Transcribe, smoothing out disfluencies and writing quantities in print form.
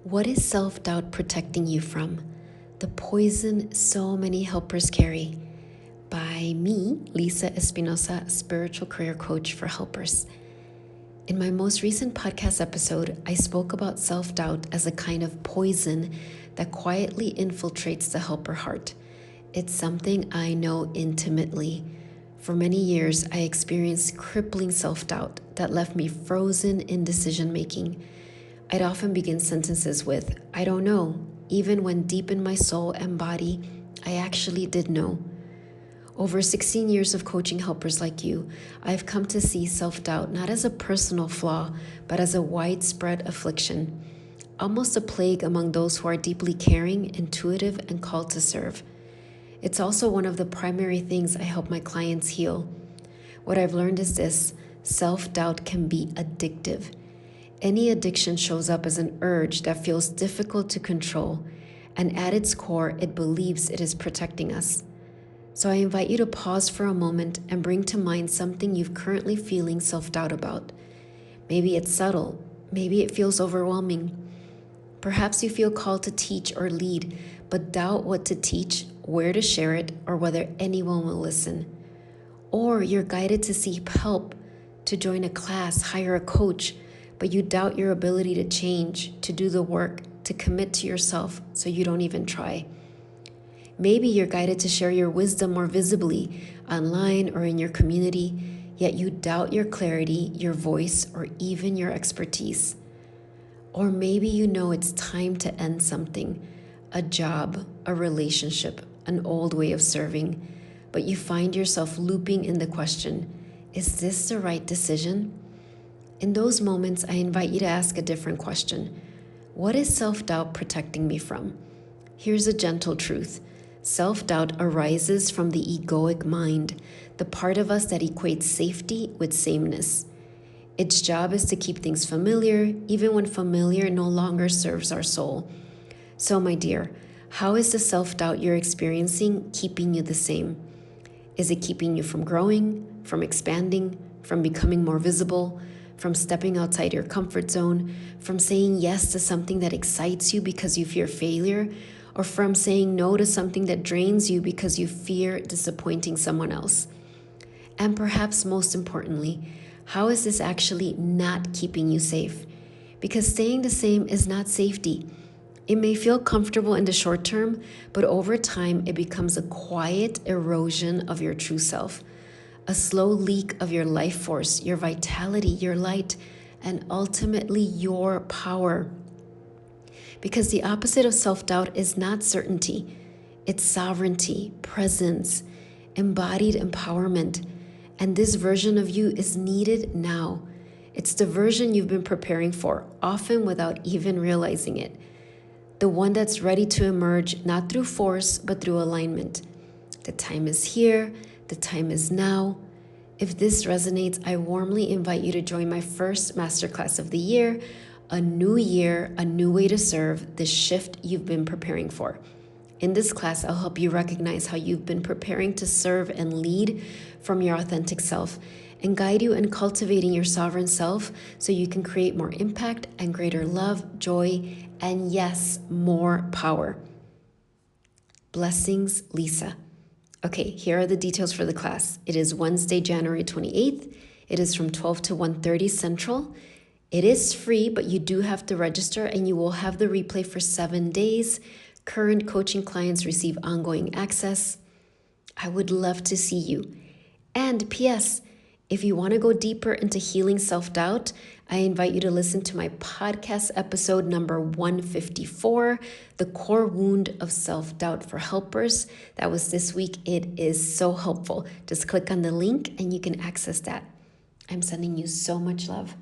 What is self-doubt protecting you from? The poison so many helpers carry. By me, Lisa Espinosa, spiritual career coach for helpers. In my most recent podcast episode, I spoke about self-doubt as a kind of poison that quietly infiltrates the helper heart. It's something I know intimately. For many years, I experienced crippling self-doubt that left me frozen in decision-making. I'd often begin sentences with, "I don't know," even when deep in my soul and body, I actually did know. Over 16 years of coaching helpers like you, I've come to see self-doubt not as a personal flaw, but as a widespread affliction, almost a plague among those who are deeply caring, intuitive, and called to serve. It's also one of the primary things I help my clients heal. What I've learned is this: self-doubt can be addictive. Any addiction shows up as an urge that feels difficult to control, and at its core, it believes it is protecting us. So I invite you to pause for a moment and bring to mind something you're currently feeling self-doubt about. Maybe it's subtle, maybe it feels overwhelming. Perhaps you feel called to teach or lead, but doubt what to teach, where to share it, or whether anyone will listen. Or you're guided to seek help, to join a class, hire a coach, but you doubt your ability to change, to do the work, to commit to yourself, so you don't even try. Maybe you're guided to share your wisdom more visibly, online or in your community, yet you doubt your clarity, your voice, or even your expertise. Or maybe you know it's time to end something, a job, a relationship, an old way of serving, but you find yourself looping in the question, is this the right decision? In those moments, I invite you to ask a different question. What is self-doubt protecting me from? Here's a gentle truth. Self-doubt arises from the egoic mind, the part of us that equates safety with sameness. Its job is to keep things familiar, even when familiar no longer serves our soul. So, my dear, how is the self-doubt you're experiencing keeping you the same? Is it keeping you from growing, from expanding, from becoming more visible, from stepping outside your comfort zone, from saying yes to something that excites you because you fear failure, or from saying no to something that drains you because you fear disappointing someone else? And perhaps most importantly, how is this actually not keeping you safe? Because staying the same is not safety. It may feel comfortable in the short term, but over time it becomes a quiet erosion of your true self, a slow leak of your life force, your vitality, your light, and ultimately your power. Because the opposite of self-doubt is not certainty. It's sovereignty, presence, embodied empowerment. And this version of you is needed now. It's the version you've been preparing for, often without even realizing it. The one that's ready to emerge, not through force, but through alignment. The time is here. The time is now. If this resonates, I warmly invite you to join my first masterclass of the year, a new year, a new way to serve, the shift you've been preparing for. In this class, I'll help you recognize how you've been preparing to serve and lead from your authentic self and guide you in cultivating your sovereign self so you can create more impact and greater love, joy, and yes, more power. Blessings, Lisa. Okay, here are the details for the class. It is Wednesday, January 28th. It is from 12 to 1:30 Central. It is free, but you do have to register and you will have the replay for 7 days. Current coaching clients receive ongoing access. I would love to see you. And P.S., if you want to go deeper into healing self-doubt, I invite you to listen to my podcast episode number 154, The Core Wound of Self-Doubt for Helpers. That was this week. It is so helpful. Just click on the link and you can access that. I'm sending you so much love.